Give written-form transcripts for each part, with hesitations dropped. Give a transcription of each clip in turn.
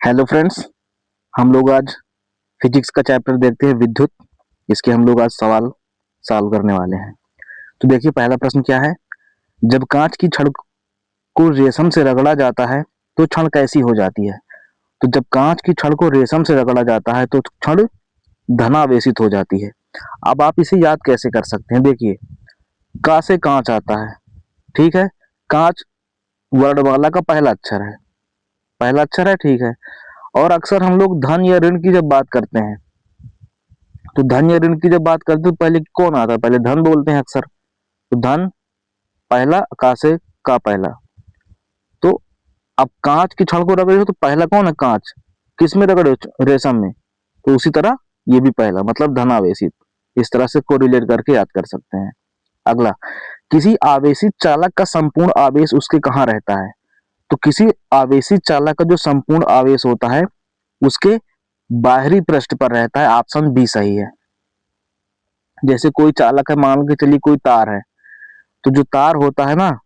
Hello friends, हम लोग आज फिजिक्स का चैप्टर देखते हैं विद्युत। इसके हम लोग आज सवाल सॉल्व करने वाले हैं। तो देखिए पहला प्रश्न क्या है। जब कांच की छड़ को रेशम से रगड़ा जाता है तो छड़ कैसी हो जाती है। तो जब कांच की छड़ को रेशम से रगड़ा जाता है तो छड़ धनावेशित हो जाती है। अब आप इसे याद कैसे कर सकते हैं। देखिए का से कांच आता है, ठीक है। कांच वर्णमाला का पहला अक्षर है, ठीक है। और अक्सर हम लोग धन या ऋण की जब बात करते हैं तो धन या ऋण की जब बात करते हैं तो पहले कौन आता है, पहले धन बोलते हैं अक्सर। तो धन पहला, का से का पहला। तो अब कांच की छड़ को रगड़े हो तो पहला कौन है, कांच। किस में रगड़े हो, रेशम में। तो उसी तरह ये भी पहला मतलब धनावेशित। इस तरह से कोरिलेट करके याद कर सकते हैं। अगला, किसी आवेशित चालक का संपूर्ण आवेश उसके कहाँ रहता है। तो किसी आवेशित चालक का जो संपूर्ण आवेश होता है उसके बाहरी पृष्ठ पर रहता है। ऑप्शन बी सही है। जैसे कोई चालक है, मान के चलिए कोई तार है, तो जो तार होता है ना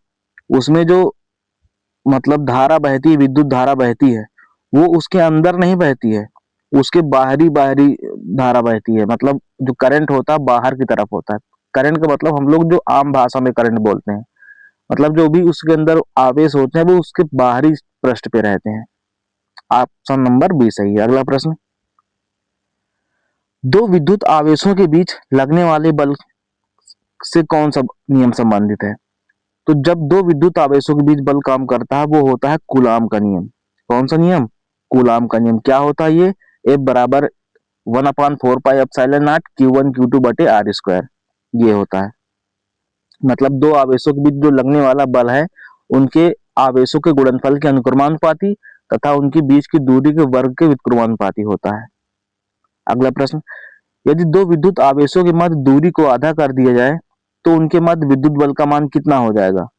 उसमें जो मतलब धारा बहती है, विद्युत धारा बहती है, वो उसके अंदर नहीं बहती है, उसके बाहरी बाहरी धारा बहती है। मतलब जो करंट होता है बाहर की तरफ होता है। करंट का मतलब हम लोग जो आम भाषा में करंट बोलते हैं, मतलब जो भी उसके अंदर आवेश होते हैं वो उसके बाहरी पृष्ठ पे रहते हैं। ऑप्शन नंबर बी सही है। अगला प्रश्न, दो विद्युत आवेशों के बीच लगने वाले बल से कौन सा नियम संबंधित है। तो जब दो विद्युत आवेशों के बीच बल काम करता है वो होता है कूलाम का नियम। कौन सा नियम, कूलाम का नियम। क्या होता है ये, F बराबर 1/4 pi epsilon not Q1 Q2 बटे आर स्क्वायर। ये होता है मतलब दो आवेशों के बीच जो लगने वाला बल है उनके आवेशों के गुणनफल के अनुक्रमानुपाती तथा उनके बीच की दूरी के वर्ग के व्युत्क्रमानुपाती होता है। अगला प्रश्न, यदि दो विद्युत आवेशों के मध्य दूरी को आधा कर दिया जाए तो उनके मध्य विद्युत बल का मान कितना हो जाएगा।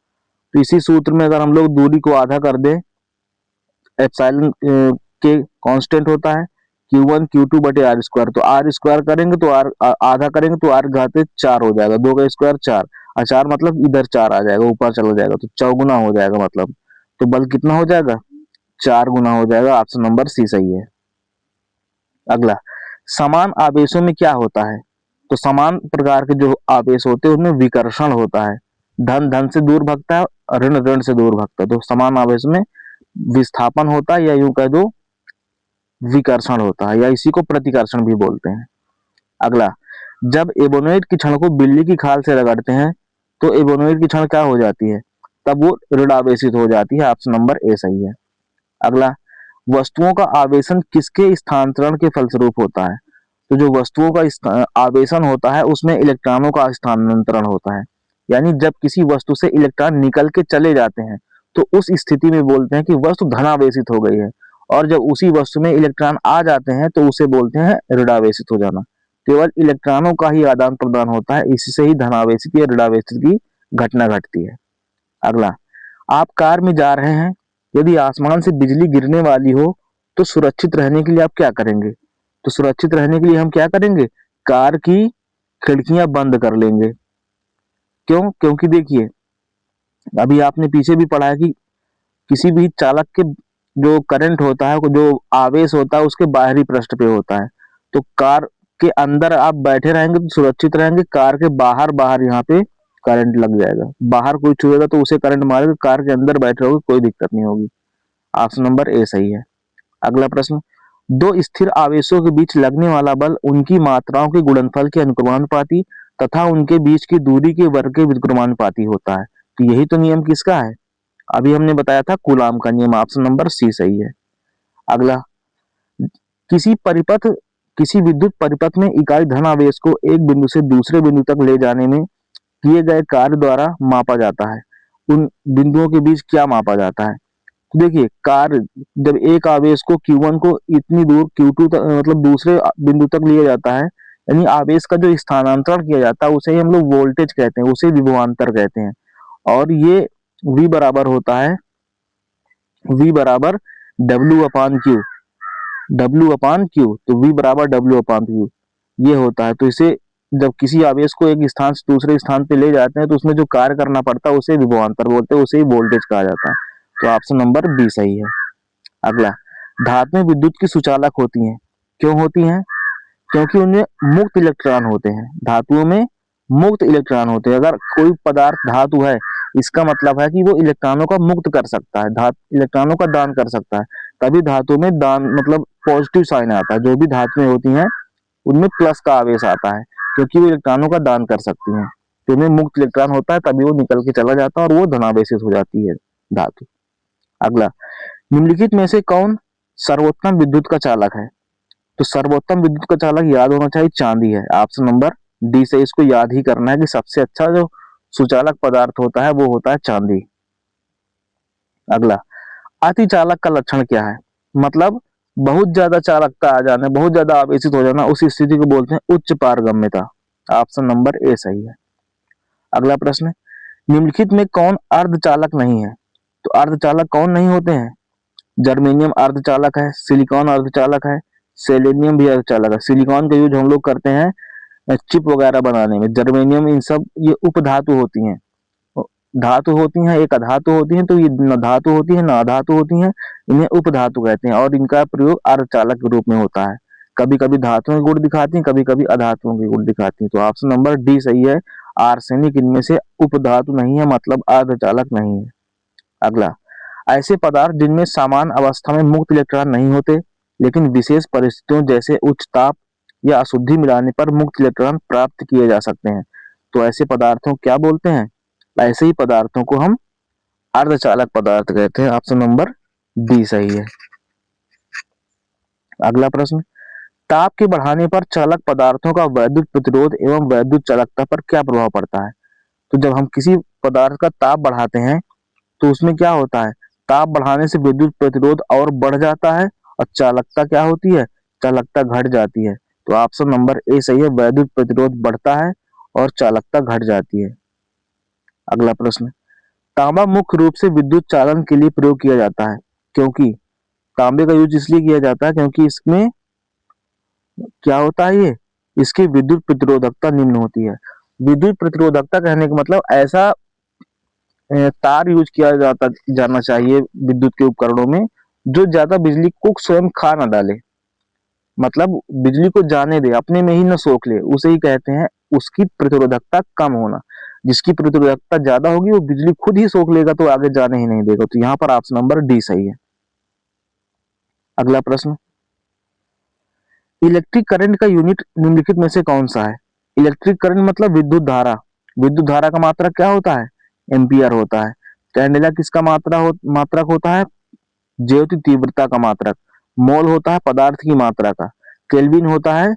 तो इसी सूत्र में अगर हम लोग दूरी को आधा कर दें, एप्सिलॉन के कांस्टेंट होता है Q1 Q2 बटे आर स्क्वायर। तो आर स्क्वायर करेंगे तो आर आधा करेंगे तो आर घाते 4 हो जाएगा। 2 का स्क्वायर 4 और 4 मतलब इधर 4 आ जाएगा, ऊपर चला जाएगा तो चौगुना हो जाएगा। मतलब तो बल कितना हो जाएगा, 4 गुना हो जाएगा। ऑप्शन नंबर सी सही है। अगला, समान आवेशों में क्या होता है। तो समान प्रकार के जो आवेश होते हैं उनमें विकर्षण होता है। धन धन से दूर भागता है और ऋण ऋण से दूर भागता है। तो समान आवेश में विस्थापन होता है या यूं कह दो विकर्षण होता है, या इसी को प्रतिकर्षण भी बोलते हैं। अगला, जब एबोनोइड की छड़ को बिल्ली की खाल से रगड़ते हैं तो एबोनोइड की छड़ क्या हो जाती है, तब वो ऋणावेशित हो जाती है। ऑप्शन नंबर ए सही है। अगला, वस्तुओं का आवेशन किसके स्थानांतरण के फलस्वरूप होता है। तो जो वस्तुओं का आवेशन होता है उसमें इलेक्ट्रॉनों का स्थानांतरण होता है। यानी जब किसी वस्तु से इलेक्ट्रॉन निकल के चले जाते हैं तो उस स्थिति में बोलते हैं कि वस्तु धनावेशित हो गई है। और जब उसी वस्तु में इलेक्ट्रॉन आ जाते हैं तो उसे बोलते हैं ऋणावेशित हो जाना। केवल इलेक्ट्रॉनों का ही आदान प्रदान होता है, इससे ही धनावेशित या ऋणावेशित की घटना घटती है। अगला, आप कार में जा रहे हैं, यदि आसमान से बिजली गिरने वाली हो तो सुरक्षित रहने के लिए आप क्या करेंगे। तो सुरक्षित रहने के लिए हम क्या करेंगे, कार की खिड़कियां बंद कर लेंगे। क्यों, क्योंकि देखिए अभी आपने पीछे भी पढ़ा है कि किसी भी चालक के जो करंट होता है, जो आवेश होता है उसके बाहरी पृष्ठ पे होता है। तो कार के अंदर आप बैठे रहेंगे तो सुरक्षित रहेंगे, कार के बाहर बाहर यहाँ पे करंट लग जाएगा। बाहर कोई छुएगा तो उसे करंट मारेगा, कार के अंदर बैठे रहोगे कोई दिक्कत नहीं होगी। ऑप्शन नंबर ए सही है। अगला प्रश्न, दो स्थिर आवेशों के बीच लगने वाला बल उनकी मात्राओं के गुणनफल के अनुक्रमानुपाती तथा उनके बीच की दूरी के वर्ग के व्युत्क्रमानुपाती होता है। तो यही तो नियम किसका है, अभी हमने बताया था कूलाम का नियम। ऑप्शन नंबर सी सही है। अगला, किसी परिपथ किसी विद्युत परिपथ में इकाई धनावेश को एक बिंदु से दूसरे बिंदु तक ले जाने में किए गए कार्य द्वारा मापा जाता है। उन बिंदुओं के बीच क्या मापा जाता है। तो देखिए कार्य, जब एक आवेश को Q1 को इतनी दूर Q2 तक मतलब दूसरे बिंदु तक लिया जाता है, यानी आवेश का जो स्थानांतरण किया जाता है उसे ही हम लोग वोल्टेज कहते हैं, उसे विभवांतर कहते हैं। और ये V बराबर होता है, V बराबर W/Q। तो V बराबर W/Q ये होता है। तो इसे जब किसी आवेश को एक स्थान से दूसरे स्थान पे ले जाते हैं तो उसमें जो कार्य करना पड़ता है उसे विभवांतर बोलते हैं, उसे ही वोल्टेज कहा जाता है। तो ऑप्शन नंबर बी सही है। अगला, धातुएं विद्युत की सुचालक होती हैं। क्यों होती हैं? क्योंकि उनमें मुक्त इलेक्ट्रॉन होते हैं। धातुओं में मुक्त इलेक्ट्रॉन होते हैं। अगर कोई पदार्थ धातु है, इसका मतलब है कि वो इलेक्ट्रॉनों का मुक्त कर सकता है, इलेक्ट्रॉनों का दान कर सकता है। तभी धातु में दान मतलब पॉजिटिव साइन आता है। जो भी धातुएं होती हैं उनमें प्लस का आवेश आता है, क्योंकि वो इलेक्ट्रॉनों का दान कर सकती हैं। तो उनमें मुक्त इलेक्ट्रॉन होता है, तभी वो निकल के चला जाता है और वो धनावेशित हो जाती है धातु। अगला, निम्नलिखित में से कौन सर्वोत्तम विद्युत का चालक है? तो सर्वोत्तम विद्युत का चालक याद होना चाहिए चांदी है। ऑप्शन नंबर डी से इसको याद ही करना है कि सबसे अच्छा जो सुचालक पदार्थ होता है वो होता है चांदी। अगला, अति चालक का लक्षण क्या है? मतलब बहुत ज्यादा चालकता आ जाना, बहुत ज्यादा आवेशित हो जाना, उस स्थिति को बोलते हैं उच्च पारगम्यता। ऑप्शन नंबर ए सही है। अगला प्रश्न, निम्नलिखित में कौन अर्धचालक नहीं है? तो अर्धचालक कौन नहीं होते हैं? जर्मेनियम अर्धचालक है, सिलिकॉन अर्धचालक है, सेलेनियम भी अर्धचालक है। सिलिकॉन का यूज हम लोग करते हैं चिप वगैरह बनाने में। जर्मेनियम, इन सब ये उपधातु होती हैं। धातु होती हैं, एक अधातु होती हैं, तो ये न धातु होती है न अधातु होती हैं, इन्हें उपधातु कहते हैं और इनका प्रयोग अर्धचालक के रूप में होता है। कभी कभी धातुओं के गुण दिखाती हैं, कभी कभी अधातुओं के गुण दिखाती हैं। तो ऑप्शन नंबर डी सही है। आर्सेनिक इनमें से उपधातु नहीं है, मतलब अर्धचालक नहीं है। अगला, ऐसे पदार्थ जिनमें समान अवस्था में मुक्त इलेक्ट्रॉन नहीं होते, लेकिन विशेष परिस्थितियों जैसे उच्च ताप या अशुद्धि मिलाने पर मुक्त इलेक्ट्रॉन प्राप्त किए जा सकते हैं। तो ऐसे पदार्थों क्या बोलते हैं? ऐसे ही पदार्थों को हम अर्धचालक पदार्थ कहते हैं। ऑप्शन नंबर डी सही है। अगला प्रश्न, ताप के बढ़ाने पर चालक पदार्थों का वैद्युत प्रतिरोध एवं वैद्युत चालकता पर क्या प्रभाव पड़ता है? तो जब हम किसी पदार्थ का ताप बढ़ाते हैं तो उसमें क्या होता है? ताप बढ़ाने से विद्युत प्रतिरोध और बढ़ जाता है और चालकता क्या होती है? चालकता घट जाती है। तो ऑप्शन नंबर ए सही है, वैद्युत प्रतिरोध बढ़ता है और चालकता घट जाती है। अगला प्रश्न, तांबा मुख्य रूप से विद्युत चालन के लिए प्रयोग किया जाता है, क्योंकि तांबे का यूज इसलिए किया जाता है क्योंकि इसमें क्या होता है, ये इसकी विद्युत प्रतिरोधकता निम्न होती है। विद्युत प्रतिरोधकता कहने का मतलब ऐसा तार यूज किया जाना चाहिए विद्युत के उपकरणों में जो ज्यादा बिजली को स्वयं खा ना डाले, मतलब बिजली को जाने दे, अपने में ही न सोख ले, उसे ही कहते हैं उसकी प्रतिरोधकता कम होना। जिसकी प्रतिरोधकता ज्यादा होगी वो बिजली खुद ही सोख लेगा, तो आगे जाने ही नहीं देगा। तो यहाँ पर ऑप्शन नंबर डी सही है। अगला प्रश्न, इलेक्ट्रिक करंट का यूनिट निम्नलिखित में से कौन सा है? इलेक्ट्रिक करंट मतलब विद्युत धारा। विद्युत धारा का मात्रक क्या होता है? एम्पियर होता है। कैंडेला किसका मात्रक होता है? ज्योति तीव्रता का मात्रक। मोल होता है पदार्थ की मात्रा का। केल्विन होता है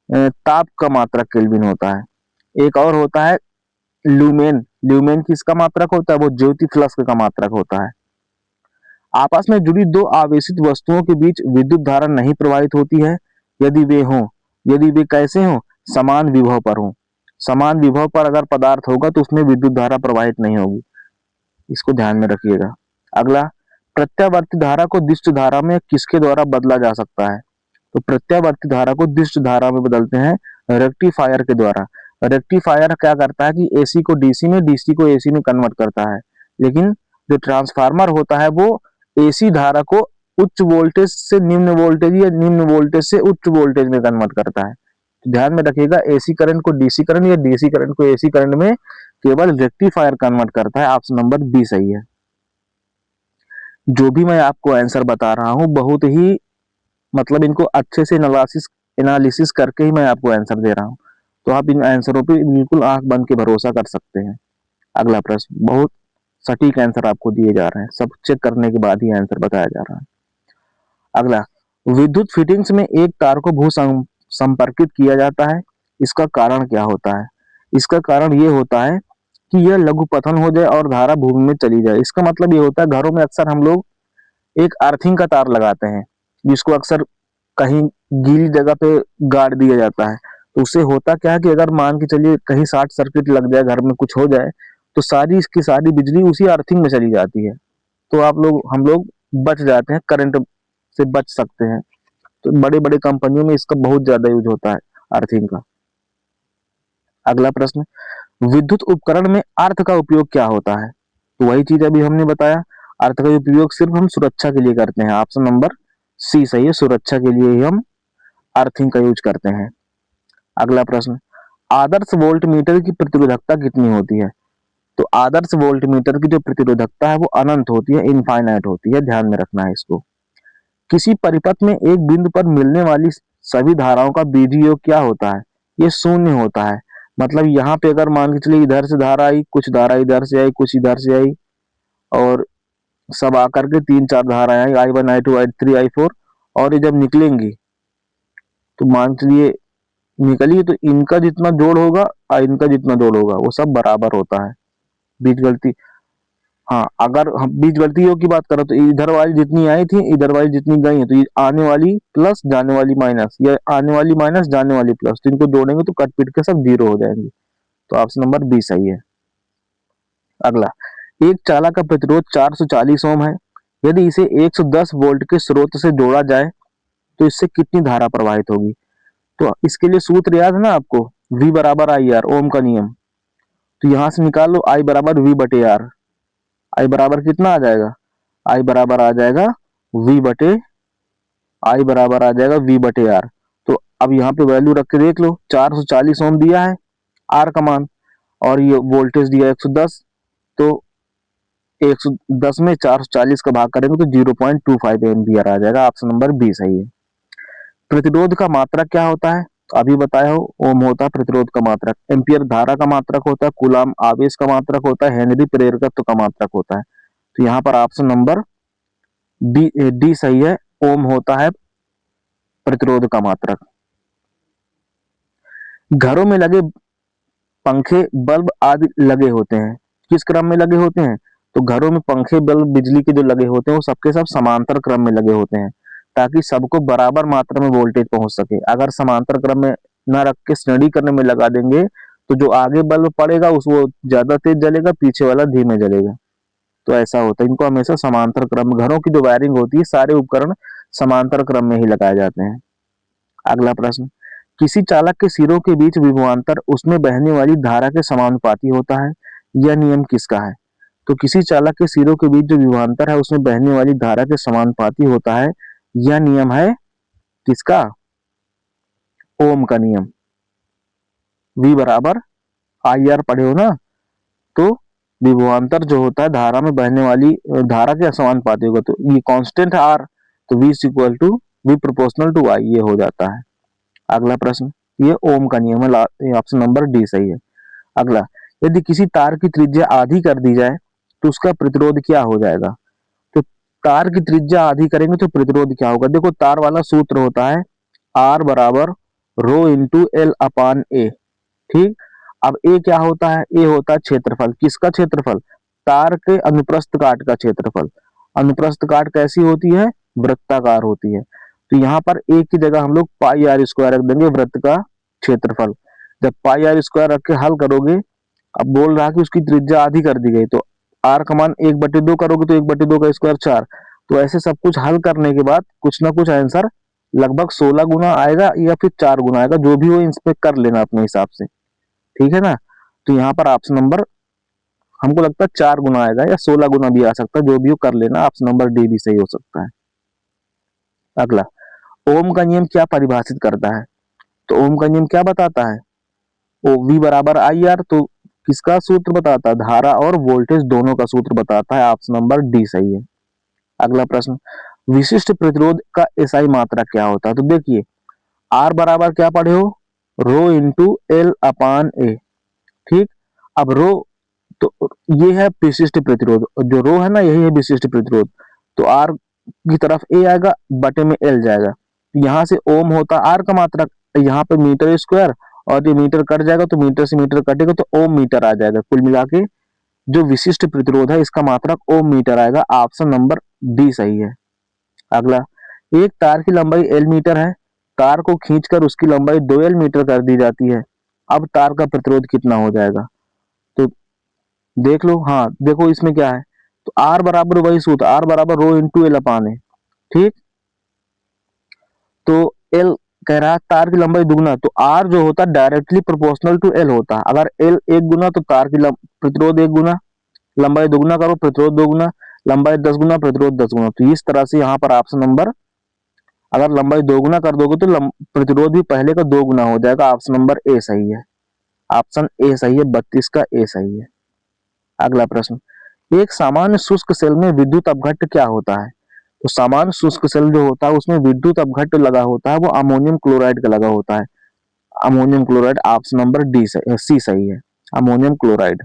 ताप का मात्रक, केल्विन होता है। एक और होता है ल्यूमेन। ल्यूमेन किसका मात्रक होता है? वो ज्योति फ्लक्स का मात्रक होता है। आपस में जुड़ी दो आवेशित वस्तुओं के बीच विद्युत धारा नहीं प्रवाहित होती है यदि वे कैसे हों? समान विभव पर हों। समान विभव पर अगर पदार्थ होगा तो उसमें विद्युत धारा प्रवाहित नहीं होगी, इसको ध्यान में रखिएगा। अगला, प्रत्यावर्ती धारा को दिष्ट धारा में किसके द्वारा बदला जा सकता है? तो प्रत्यावर्ती धारा को दिष्ट धारा में बदलते हैं रेक्टिफायर के द्वारा। रेक्टिफायर क्या करता है कि एसी को डीसी में, डीसी को एसी में कन्वर्ट करता है, लेकिन जो ट्रांसफार्मर होता है वो एसी धारा को उच्च वोल्टेज से निम्न वोल्टेज या निम्न वोल्टेज से उच्च वोल्टेज में कन्वर्ट करता है। तो ध्यान में रखिएगा, एसी करंट को डीसी करंट या डीसी करंट को एसी करंट में केवल रेक्टिफायर कन्वर्ट करता है। ऑप्शन नंबर बी सही है। जो भी मैं आपको आंसर बता रहा हूं बहुत ही मतलब इनको अच्छे से एनालिसिस करके ही मैं आपको आंसर दे रहा हूं, तो आप इन आंसरों पे बिल्कुल आंख बंद के भरोसा कर सकते हैं। अगला प्रश्न, बहुत सटीक आंसर आपको दिए जा रहे हैं, सब चेक करने के बाद ही आंसर बताया जा रहा है। अगला, विद्युत फिटिंग्स में एक तार को भू संपर्कित किया जाता है, इसका कारण क्या होता है? इसका कारण ये होता है कि यह लघु पतन हो जाए और धारा भूमि में चली जाए। इसका मतलब ये होता है, घरों में अक्सर हम लोग एक अर्थिंग का तार लगाते हैं जिसको अक्सर कहीं गीली जगह पे गाड़ दिया जाता है। तो उससे होता क्या है कि अगर मान के चलिए कहीं शॉर्ट सर्किट लग जाए, घर में कुछ हो जाए, तो सारी इसकी सारी बिजली उसी अर्थिंग में चली जाती है। तो हम लोग बच जाते हैं, करंट से बच सकते हैं। तो बड़े बड़े कंपनियों में इसका बहुत ज्यादा यूज होता है अर्थिंग का। अगला प्रश्न, विद्युत उपकरण में अर्थ का उपयोग क्या होता है? तो वही चीज अभी हमने बताया, अर्थ का उपयोग सिर्फ हम सुरक्षा के लिए करते हैं। ऑप्शन नंबर सी सही है, सुरक्षा के लिए ही हम अर्थिंग का यूज करते हैं। अगला प्रश्न, आदर्श वोल्ट मीटर की प्रतिरोधकता कितनी होती है? तो आदर्श वोल्ट मीटर की जो प्रतिरोधकता है वो अनंत होती है, इनफाइनाइट होती है, ध्यान में रखना है इसको। किसी परिपथ में एक बिंदु पर मिलने वाली सभी धाराओं का बीजीय योग क्या होता है? ये शून्य होता है। मतलब यहाँ पे अगर मान के चलिए इधर से धारा आई, कुछ धारा इधर से आई, कुछ इधर से आई, और सब आकर के तीन चार धाराएं आई, I1 I2 I3 I4, और ये जब निकलेंगी तो मान चलिए निकली तो इनका जितना जोड़ होगा और इनका जितना जोड़ होगा वो सब बराबर होता है। बीज गलती, हाँ अगर हम बीज गलतियों की बात करें तो इधर वाली जितनी आई थी इधर वाली जितनी गई है, तो ये आने वाली प्लस जाने वाली माइनस, या आने वाली माइनस जाने वाली प्लस, तो इनको जोड़ेंगे तो कट पीट के सब जीरो हो जाएंगे। तो ऑप्शन नंबर बी सही है। अगला, एक चालक का प्रतिरोध 440 ओम है। यदि इसे 110 वोल्ट के स्रोत से जोड़ा जाए तो इससे कितनी धारा प्रवाहित होगी? तो इसके लिए सूत्र याद है ना आपको, V बराबर आई आर, ओम का नियम। तो यहां से निकाल लो I बराबर V बटे आर। आई बराबर कितना आ जाएगा? आई बराबर आ जाएगा V बटे, आई बराबर आ जाएगा V बटे आर। तो अब यहाँ पे वैल्यू रख के देख लो, 440 ओम दिया है आर का मान, और ये वोल्टेज दिया 110, तो 110 में 440 का भाग करेंगे तो 0.25 एम्पियर आ जाएगा। ऑप्शन नंबर बी सही है। प्रतिरोध का मात्रक क्या होता है? अभी बताया हो, ओम होता है प्रतिरोध का मात्रक, एम्पियर धारा का मात्रक होता है, कूलाम आवेश का मात्रक होता है, हेनरी प्रेरकत्व का मात्रक होता है। तो यहाँ पर ऑप्शन नंबर डी सही है, ओम होता है प्रतिरोध का मात्रक। घरों में लगे पंखे बल्ब आदि लगे होते हैं, किस क्रम में लगे होते हैं? तो घरों में पंखे बल्ब बिजली के जो लगे होते हैं वो सबके सब समांतर क्रम में लगे होते हैं, ताकि सबको बराबर मात्रा में वोल्टेज पहुंच सके। अगर समांतर क्रम में न रख के श्रेणी क्रम में लगा देंगे तो जो आगे बल्ब पड़ेगा उस वो ज्यादा तेज जलेगा, पीछे वाला धीमे जलेगा। तो ऐसा होता है, इनको हमेशा समांतर क्रम, घरों की जो वायरिंग होती है सारे उपकरण समांतर क्रम में ही लगाए जाते हैं। अगला प्रश्न, किसी चालक के सिरों के बीच विभवांतर उसमें बहने वाली धारा के समानुपाती होता है, यह नियम किसका है? तो किसी चालक के सिरों के बीच जो विभवांतर है उसमें बहने वाली धारा के समानुपाती होता है, यह नियम है किसका? ओम का नियम। V बराबर आई आर पढ़े हो ना, तो विभवांतर जो होता है धारा में बहने वाली धारा के समानुपाती होगा, तो ये कांस्टेंट है आर, तो V is equal to V proportional to I, ये हो जाता है। अगला प्रश्न, ये ओम का नियम है, ऑप्शन नंबर डी सही है। अगला, यदि किसी तार की त्रिज्या आधी कर दी जाए तो उसका प्रतिरोध क्या हो जाएगा? तो तार की त्रिज्या आधी करेंगे तो प्रतिरोध क्या होगा? देखो तार वाला सूत्र होता है आर बराबर रो इंटू एल अपान ए। ठीक, अब ए क्या होता है? ए होता है क्षेत्रफल, किसका क्षेत्रफल? तार के अनुप्रस्थ काट का क्षेत्रफल। अनुप्रस्थ काट कैसी होती है? वृत्ताकार होती है। तो यहाँ पर ए की जगह हम लोग पाई आर स्क्वायर रख देंगे, वृत्त का क्षेत्रफल। जब पाई आर स्क्वायर रख के हल करोगे, अब बोल रहा कि उसकी त्रिज्या आधी कर दी गई, तो आर का मान 1/2 करोगे तो 1/2 का स्क्वायर 4। तो ऐसे सब कुछ हल करने के बाद कुछ ना कुछ आंसर लगभग 16 गुना आएगा या फिर 4 गुना आएगा, जो भी हो इसमें कर लेना अपने हिसाब से, ठीक है ना। तो यहाँ पर ऑप्शन नंबर हमको लगता है 4 गुना आएगा या 16 गुना भी आ सकता है, जो भी हो कर लेना, ऑप्शन नंबर डी भी सही हो सकता है। अगला, ओम का नियम क्या परिभाषित करता है? तो ओम का नियम क्या बताता है? ओ V बराबर आई आर, तो किसका सूत्र बताता है? धारा और वोल्टेज दोनों का सूत्र बताता है। ऑप्शन नंबर डी सही है। अगला प्रश्न, विशिष्ट प्रतिरोध का एसआई मात्रा क्या होता है? तो देखिए आर बराबर क्या पढ़े हो? रो इंटू एल अपान ए। ठीक, अब रो, तो ये है विशिष्ट प्रतिरोध, जो रो है ना यही है विशिष्ट प्रतिरोध। तो आर की तरफ ए आएगा, बटे में एल जाएगा, यहाँ से ओम होता आर का मात्रक, यहाँ पे मीटर स्क्वायर, और ये मीटर कट जाएगा तो मीटर से मीटर कटेगा तो ओम मीटर आ जाएगा। कुल मिला के जो विशिष्ट प्रतिरोध है इसका मात्रक ओम मीटर आएगा। ऑप्शन नंबर डी सही है। अगला, एक तार की लंबाई एल मीटर है, तार को खींचकर उसकी लंबाई 2 एल मीटर कर दी जाती है, अब तार का प्रतिरोध कितना हो जाएगा? तो देख लो, हाँ देखो इसमें क्या है, तो आर बराबर वही सूत्र, आर बराबर रो इंटू एल अपान है। ठीक, तो एल कह रहा है तार की लंबाई दुगना, तो आर जो होता है डायरेक्टली प्रोपोर्शनल टू एल होता है। अगर एल 1 गुना तो तार की प्रतिरोध 1 गुना, लंबाई दुगना करो प्रतिरोध 2 गुना, लंबाई 10 गुना प्रतिरोध 10 गुना। तो इस तरह से यहाँ पर ऑप्शन नंबर अगर लंबाई दोगुना कर दोगे तो प्रतिरोध भी पहले का 2 गुना हो जाएगा। ऑप्शन नंबर ए सही है। ऑप्शन ए सही है, 32 का ए सही है। अगला प्रश्न, एक सामान्य शुष्क सेल में विद्युत अपघट्ट क्या होता है? तो सामान्य शुष्क सेल जो होता है उसमें विद्युत अपघट्ट लगा होता है वो अमोनियम क्लोराइड का लगा होता है। Ammonium chloride, option number C सही है, अमोनियम क्लोराइड।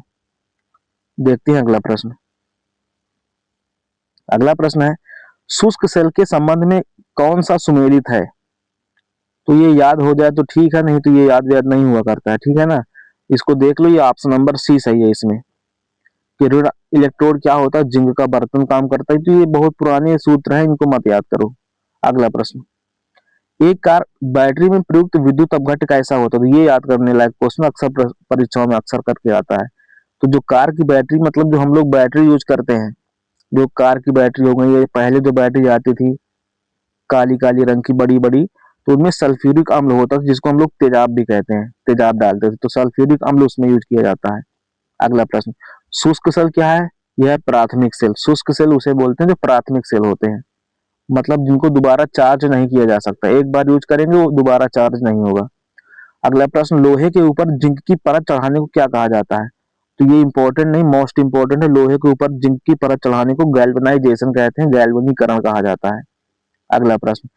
देखते हैं अगला प्रश्न। अगला प्रश्न है, शुष्क सेल के संबंध में कौन सा सुमेलित है? तो ये याद हो जाए तो ठीक है, नहीं तो ये याद नहीं हुआ करता है, ठीक है ना। इसको देख लो, ये ऑप्शन नंबर सी सही है इसमें कि ऋण इलेक्ट्रोड क्या होता है? जिंक का बर्तन काम करता है। तो ये बहुत पुराने सूत्र है, इनको मत याद करो। अगला प्रश्न, एक कार बैटरी में प्रयुक्त विद्युत अपघट्ट कैसा होता है? तो ये याद करने लायक क्वेश्चन अक्सर परीक्षाओं में अक्सर करके आता है। तो जो कार की बैटरी, मतलब जो हम लोग बैटरी यूज करते हैं, जो कार की बैटरी हो गई, ये पहले जो बैटरी आती थी काली काली रंग की बड़ी बड़ी, तो उनमें सल्फ्यूरिक अम्ल होता है जिसको हम लोग तेजाब भी कहते हैं, तेजाब डालते थे, तो सल्फ्यूरिक अम्ल उसमें यूज किया जाता है। अगला प्रश्न, शुष्क सेल क्या है? यह है प्राथमिक सेल। शुष्क सेल उसे बोलते हैं जो प्राथमिक सेल होते हैं, मतलब जिनको दोबारा चार्ज नहीं किया जा सकता, एक बार यूज करेंगे वो दोबारा चार्ज नहीं होगा। अगला प्रश्न, लोहे के ऊपर जिंक की परत चढ़ाने को क्या कहा जाता है? तो ये इंपॉर्टेंट नहीं, मोस्ट इंपॉर्टेंट है। लोहे के ऊपर जिंक की परत चढ़ाने को गैल्वेनाइजेशन कहते हैं, गैल्वनीकरण कहा जाता है। अगला प्रश्न,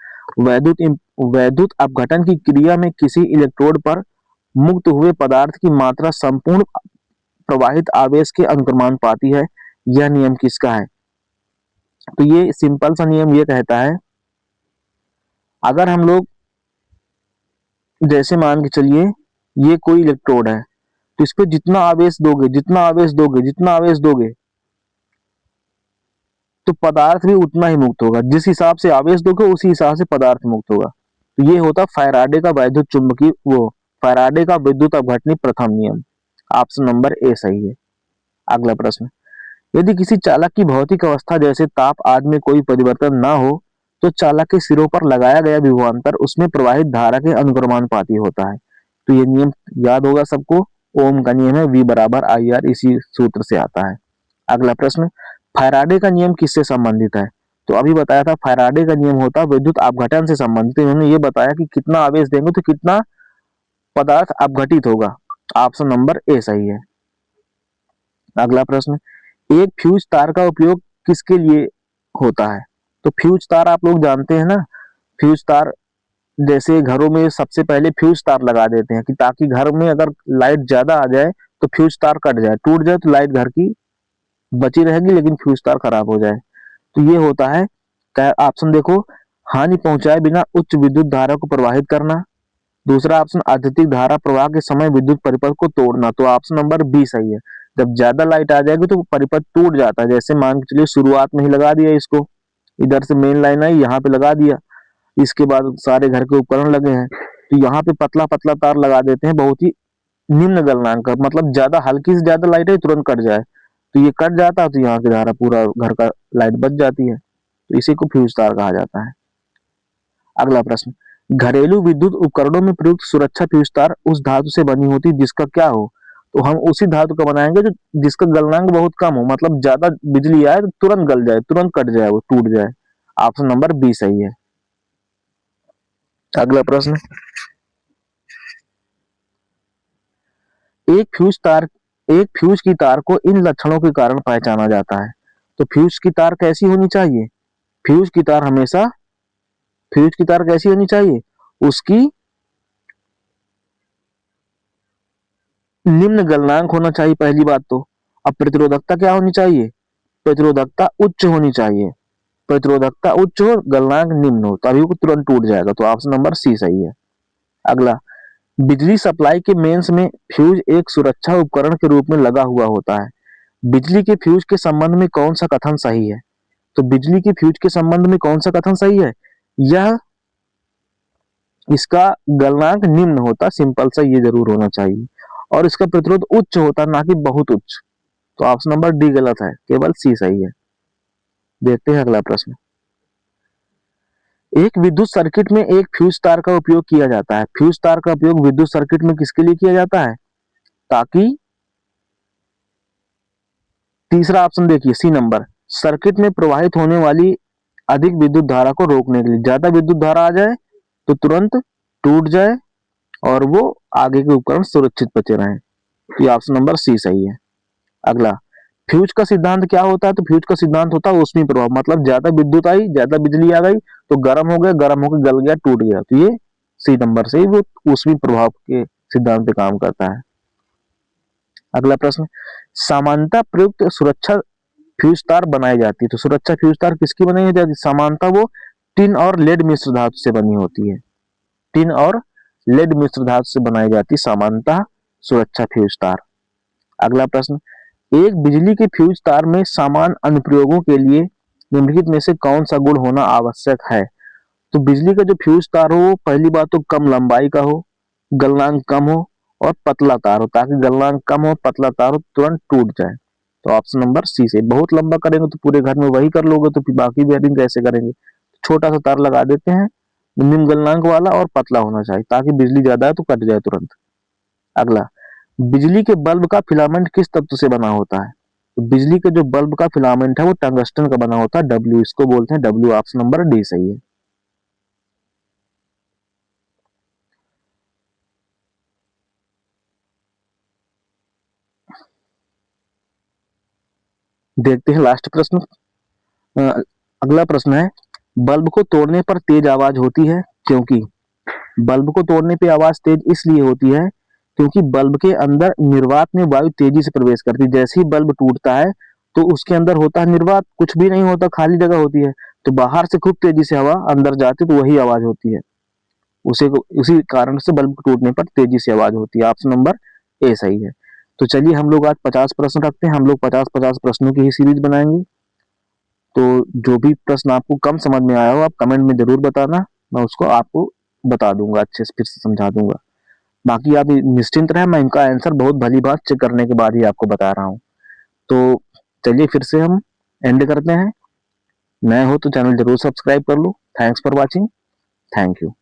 वैद्युत अपघटन की क्रिया में किसी इलेक्ट्रोड पर मुक्त हुए पदार्थ की मात्रा संपूर्ण प्रवाहित आवेश के अनुक्रमानुपाती है। यह नियम किसका है? तो ये सिंपल सा नियम ये कहता है, अगर हम लोग जैसे मान के चलिए ये कोई इलेक्ट्रोड है, तो इस पे जितना आवेश दोगे, जितना आवेश दोगे, जितना आवेश दोगे, तो पदार्थ भी उतना ही मुक्त होगा। जिस हिसाब से आवेश दोगे उसी हिसाब से पदार्थ मुक्त होगा। तो ये होता फैराडे का वैद्युत चुंबकीय वो फैराडे का विद्युत अपघटनी प्रथम नियम। ऑप्शन नंबर ए सही है। अगला प्रश्न, यदि किसी चालक की भौतिक अवस्था जैसे ताप आदि में कोई परिवर्तन ना हो तो चालक के सिरों पर लगाया गया विभवांतर उसमें प्रवाहित धारा के अनुक्रमानुपाती होता है। तो ये नियम याद होगा सबको, ओम का नियम है, V बराबर IR, इसी सूत्र से आता है। अगला प्रश्न, फैराडे का नियम किससे संबंधित है? तो अभी बताया था फैराडे का नियम होता है विद्युत अपघटन से संबंधित। इन्होंने ये बताया कि कितना आवेश देंगे तो कितना पदार्थ अपघटित होगा। ऑप्शन नंबर ए सही है। अगला प्रश्न, एक फ्यूज तार का उपयोग किसके लिए होता है? तो फ्यूज तार आप लोग जानते हैं ना, फ्यूज तार जैसे घरों में सबसे पहले फ्यूज तार लगा देते हैं कि ताकि घर में अगर लाइट ज्यादा आ जाए तो फ्यूज तार कट जाए, टूट जाए, तो लाइट घर की बची रहेगी लेकिन फ्यूज तार खराब हो जाए। तो ये होता है, क्या ऑप्शन देखो, हानि पहुंचाए बिना उच्च विद्युत धारा को प्रवाहित करना। दूसरा ऑप्शन, अत्यधिक धारा प्रवाह के समय विद्युत परिपथ को तोड़ना। तो ऑप्शन नंबर बी सही है। जब ज्यादा लाइट आ जाएगी तो परिपथ टूट जाता है। जैसे मान के चलिए शुरुआत में ही लगा दिया इसको, इधर से मेन लाइन आई यहाँ पे लगा दिया, इसके बाद सारे घर के उपकरण लगे हैं तो यहाँ पे पतला पतला तार लगा देते हैं बहुत ही निम्न गलनांक का, मतलब ज्यादा हल्की से ज्यादा लाइट है तुरंत कट जाए, तो ये कट जाता है तो यहाँ की धारा पूरा घर का लाइट बच जाती है, तो इसी को फ्यूज तार कहा जाता है। अगला प्रश्न, घरेलू विद्युत उपकरणों में प्रयुक्त सुरक्षा फ्यूज तार उस धातु से बनी होती जिसका क्या हो? तो हम उसी धातु का बनाएंगे जो जिसका गलनांक बहुत कम हो, मतलब ज्यादा बिजली आए तो तुरंत गल जाए, तुरंत कट जाए, वो टूट जाए। ऑप्शन नंबर बी सही है। अगला प्रश्न, एक फ्यूज तार एक फ्यूज की तार को इन लक्षणों के कारण पहचाना जाता है। तो फ्यूज की तार कैसी होनी चाहिए? फ्यूज की तार हमेशा फ्यूज की तार कैसी होनी चाहिए? उसकी निम्न गलनांक होना चाहिए पहली बात तो। अब प्रतिरोधकता क्या होनी चाहिए? प्रतिरोधकता उच्च होनी चाहिए। प्रतिरोधकता उच्च हो, गलनांक निम्न हो, तभी वो तुरंत टूट जाएगा। तो ऑप्शन नंबर सी सही है। अगला, बिजली सप्लाई के मेंस में फ्यूज एक सुरक्षा उपकरण के रूप में लगा हुआ होता है। बिजली के फ्यूज के संबंध में कौन सा कथन सही है? तो बिजली के फ्यूज के संबंध में कौन सा कथन सही है? यह इसका गलनांक निम्न होता, सिंपल सा ये जरूर होना चाहिए, और इसका प्रतिरोध उच्च होता, ना कि बहुत उच्च। तो ऑप्शन नंबर डी गलत है, केवल सी सही है। देखते हैं अगला प्रश्न, एक विद्युत सर्किट में एक फ्यूज तार का उपयोग किया जाता है। फ्यूज तार का उपयोग विद्युत सर्किट में किसके लिए किया जाता है? ताकि, तीसरा ऑप्शन देखिए सी नंबर, सर्किट में प्रवाहित होने वाली अधिक विद्युत धारा को रोकने के लिए, ज्यादा विद्युत धारा आ जाए तो तुरंत टूट जाए और वो आगे के उपकरण सुरक्षित बचे रहें। तो ये ऑप्शन नंबर सी सही है। अगला, फ्यूज का सिद्धांत क्या होता है? तो फ्यूज का सिद्धांत होता है ऊष्मीय प्रभाव, मतलब ज्यादा विद्युत आई, ज्यादा बिजली आ गई तो गर्म हो गया, गर्म होकर गल गया, टूट गया। तो ये सी नंबर से ही वो ऊष्मीय प्रभाव के सिद्धांत पे काम करता है। अगला प्रश्न, सामान्यतः प्रयुक्त सुरक्षा फ्यूज तार बनाई जाती है। तो सुरक्षा फ्यूज तार किसकी बनाई जाती है? सामान्यतः वो टिन और लेड मिश्र धातु से बनी होती है। टिन और लेड मिश्र धातु से बनाई जाती है सामान्यतः सुरक्षा फ्यूज तार। अगला प्रश्न, एक बिजली के फ्यूज तार में समान अनुप्रयोगों के लिए निम्नलिखित में से कौन सा गुण होना आवश्यक है? तो बिजली का जो फ्यूज तार हो वो पहली बात तो कम लंबाई का हो, गलनांक कम हो और पतला तार हो, ताकि गलनांक कम हो, पतला तार हो, तुरंत टूट जाए। तो ऑप्शन नंबर सी से। बहुत लंबा करेंगे तो पूरे घर में वही कर लोगे तो फिर बाकी वायरिंग कैसे करेंगे? छोटा सा तार लगा देते हैं निम्न गलनांक वाला और पतला होना चाहिए ताकि बिजली ज्यादा है तो कट जाए तुरंत। अगला, बिजली के बल्ब का फिलामेंट किस तत्व से बना होता है? तो बिजली के जो बल्ब का फिलामेंट है वो टंगस्टन का बना होता है, डब्ल्यू इसको बोलते हैं, डब्ल्यू ऑप्शन नंबर डी सही है। देखते हैं लास्ट प्रश्न। अगला प्रश्न है, बल्ब को तोड़ने पर तेज आवाज होती है क्योंकि? बल्ब को तोड़ने पे आवाज तेज इसलिए होती है क्योंकि बल्ब के अंदर निर्वात में वायु तेजी से प्रवेश करती है। जैसे ही बल्ब टूटता है तो उसके अंदर होता है निर्वात, कुछ भी नहीं होता, खाली जगह होती है, तो बाहर से खूब तेजी से हवा अंदर जाती है तो वही आवाज होती है। उसी कारण से बल्ब टूटने पर तेजी से आवाज होती है। ऑप्शन नंबर ए सही है। तो चलिए हम लोग आज 50 प्रश्न रखते हैं, हम लोग 50-50 प्रश्नों की ही सीरीज बनाएंगे। तो जो भी प्रश्न आपको कम समझ में आया हो आप कमेंट में जरूर बताना, मैं उसको आपको बता दूंगा, अच्छे से फिर से समझा दूंगा। बाकी आप निश्चिंत रहें, मैं इनका आंसर बहुत भली बात चेक करने के बाद ही आपको बता रहा हूँ। तो चलिए फिर से हम एंड करते हैं। नए हो तो चैनल जरूर सब्सक्राइब कर लो। Thanks for watching. Thank you.